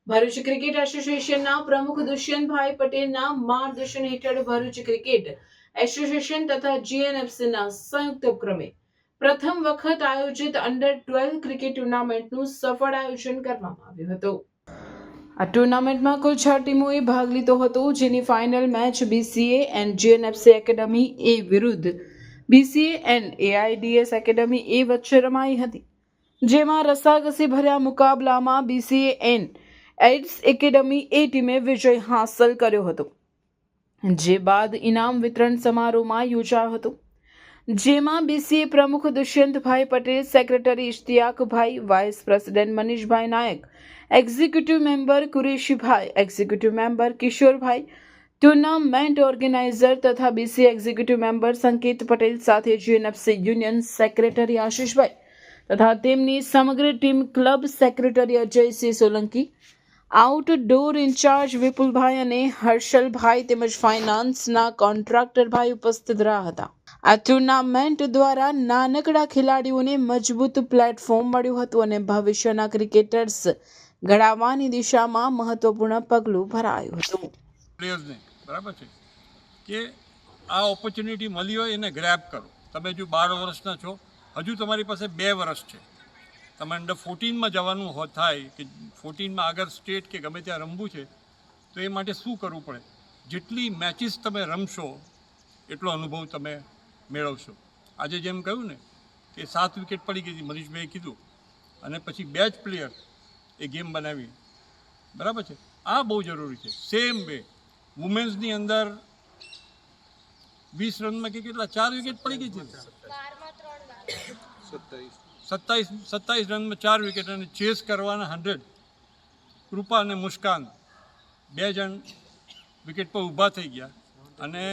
Bharuch cricket એસોસિએશનના પ્રમુખ દુષ્યંતભાઈ પટેલના માર્ગદર્શન હેઠળ ભરૂચ ક્રિકેટ એસોસિએશન તથા જીએનએફસીના સંયુક્ત ઉપક્રમે પ્રથમ વખત આયોજિત અંડર-12 ક્રિકેટ ટુર્નામેન્ટનું સફળ આયોજન કરવામાં આવ્યું હતું। આ ટુર્નામેન્ટમાં કુલ 6 ટીમોએ ભાગ લીધો હતો, જેની final match BCA and GNFC academy એ વિરુદ્ધ બીસીએ એન્ડ એઆઈડીએસ એકેડમી એ વચ્ચે રમાઈ હતી, જેમાં રસાકસી ભર્યા મુકાબલામાં બીસીએ એન્ડ એડ્સ એકેડમી એ ટીમે વિજય હાંસલ કર્યો હતો, જે બાદ ઇનામ વિતરણ સમારોહમાં યોજાયો હતો, જેમાં બીસીએ પ્રમુખ દુષ્યંતભાઈ પટેલ, સેક્રેટરી ઇશ્તિયાકભાઈ, વાઇસ પ્રેસિડેન્ટ મનીષભાઈ નાયક, એક્ઝિક્યુટિવ મેમ્બર કુરેશીભાઈ, એક્ઝિક્યુટિવ મેમ્બર કિશોરભાઈ, ટુર્નામેન્ટ ઓર્ગેનાઇઝર તથા BCA executive member Sanket Patel સાથે જીએનએફસી યુનિયન સેક્રેટરી આશીષભાઈ તથા તેમની સમગ્ર team, club secretary Ajaysinh Solanki, outdoor in-charge વિપુલભાઈ અને હર્ષલભાઈ તેમજ ફાઇનાન્સના કોન્ટ્રાક્ટરભાઈ ઉપસ્થિત રહ્યા હતા। આ ટુર્નામેન્ટ દ્વારા નાનકડા ખેલાડીઓને મજબૂત પ્લેટફોર્મ મળ્યું હતું અને ભવિષ્યના ક્રિકેટર્સ ઘડાવવાની દિશામાં મહત્વપૂર્ણ પગલું ભરાયું હતું। પ્લેયર્સને બરાબર છે કે આ ઓપોર્ચ્યુનિટી મળી હોય એને ગ્રેબ કરો। તમે જો 12 વર્ષના છો, હજુ તમારી પાસે 2 વર્ષ છે, તમે અંડર 14માં જવાનું થાય કે 14માં આગળ સ્ટેટ કે ગમે ત્યાં રમવું છે, તો એ માટે શું કરવું પડે? જેટલી મેચીસ તમે રમશો એટલો અનુભવ તમે મેળવશો। આજે જેમ કહ્યું ને કે 7 વિકેટ પડી ગઈ હતી, મનીષભાઈએ કીધું, અને પછી 2 જ પ્લેયર એ ગેમ બનાવી, બરાબર છે, આ બહુ જરૂરી છે। સેમ વે વુમેન્સની અંદર 20 રનમાં કે કેટલા 4 વિકેટ પડી ગઈ છે, 27 રનમાં 4 વિકેટ, અને ચેસ કરવાના 100, કૃપા અને મુસ્કાન 2 જણ વિકેટ પર ઊભા થઈ ગયા અને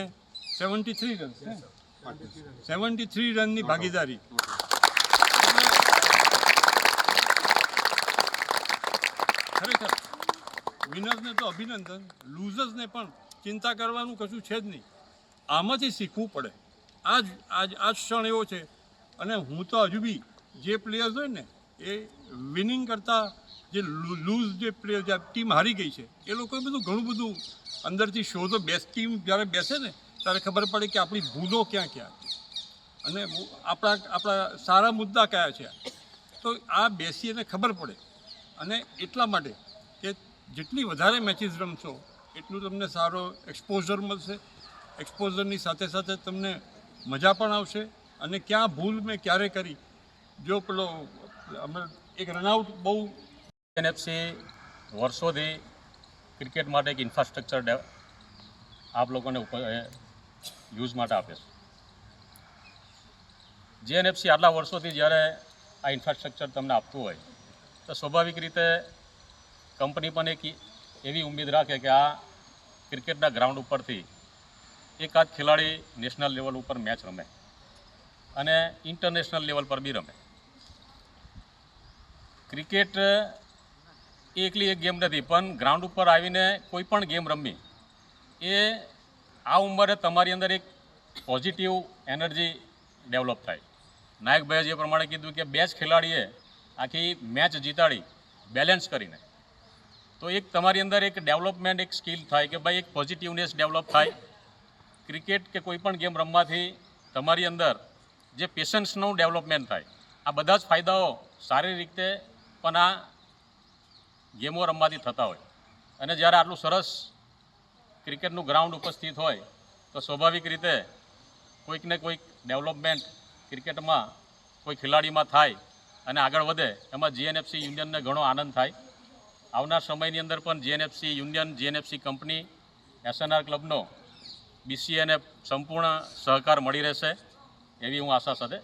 73 રનની ભાગીદારી। ખરેખર વિનર્સને તો અભિનંદન, લૂઝર્સને પણ ચિંતા કરવાનું કશું છે જ નહીં, આમાંથી શીખવું પડે। આજ ક્ષણ એવો છે, અને હું તો હજુ બી જે પ્લેયર્સ હોય ને એ વિનિંગ કરતાં જે લૂઝ જે પ્લેયર, જે ટીમ હારી ગઈ છે, એ લોકોએ ઘણું બધું અંદરથી શોધો। ટીમ જ્યારે બેસે ને ત્યારે ખબર પડે કે આપણી ભૂલો ક્યાં ક્યાં છે અને આપણા સારા મુદ્દા કયા છે, તો આ બેસી અને ખબર પડે। અને એટલા માટે કે જેટલી વધારે મેચીસ રમશો એટલું તમને સારો એક્સપોઝર મળશે, એક્સપોઝરની સાથે સાથે તમને મજા પણ આવશે, અને ક્યાં ભૂલ મેં ક્યારે કરી, જો પેલો અમે એક રનઆઉટ બહુ જીએનએફસી વર્ષોથી ક્રિકેટ માટે એક ઇન્ફ્રાસ્ટ્રક્ચર આપ લોકોને યુઝ માટે આપે છે। જીએનએફસી આટલા વર્ષોથી જ્યારે આ ઇન્ફ્રાસ્ટ્રક્ચર તમને આપતું હોય તો સ્વાભાવિક રીતે કંપની પણ એક એવી ઉમ્મીદ રાખે કે આ ક્રિકેટના ગ્રાઉન્ડ ઉપરથી એકાદ ખેલાડી નેશનલ લેવલ ઉપર મેચ રમે અને ઇન્ટરનેશનલ લેવલ પર બી રમે। ક્રિકેટ એકલી એક ગેમ નથી, પણ ગ્રાઉન્ડ ઉપર આવીને કોઈ પણ ગેમ રમવી એ આ ઉંમરે તમારી અંદર એક પોઝિટિવ એનર્જી ડેવલપ થાય। નાયકભાઈએ જે પ્રમાણે કીધું કે 2 જ ખેલાડીએ આખી મેચ જીતાડી બેલેન્સ કરીને, તો એક તમારી અંદર એક ડેવલપમેન્ટ, એક સ્કિલ થાય કે ભાઈ એક પોઝિટિવનેસ ડેવલપ થાય। ક્રિકેટ કે કોઈ પણ ગેમ રમવાથી તમારી અંદર જે પેશન્સનું ડેવલપમેન્ટ થાય, આ બધા જ ફાયદાઓ સારી રીતે પણ આ ગેમો રમવાથી થતા હોય। અને જ્યારે આટલું સરસ ક્રિકેટનું ગ્રાઉન્ડ ઉપસ્થિત હોય તો સ્વાભાવિક રીતે કોઈક ને કોઈક ડેવલપમેન્ટ ક્રિકેટમાં કોઈ ખેલાડીમાં થાય અને આગળ વધે, એમાં જીએનએફસી યુનિયનને ઘણો આનંદ થાય। આવનાર સમયની અંદર પણ જીએનએફસી યુનિયન, જીએનએફસી કંપની, એસએનઆર ક્લબનો બીસીએને સંપૂર્ણ સહકાર મળી રહેશે એવી હું આશા સાથે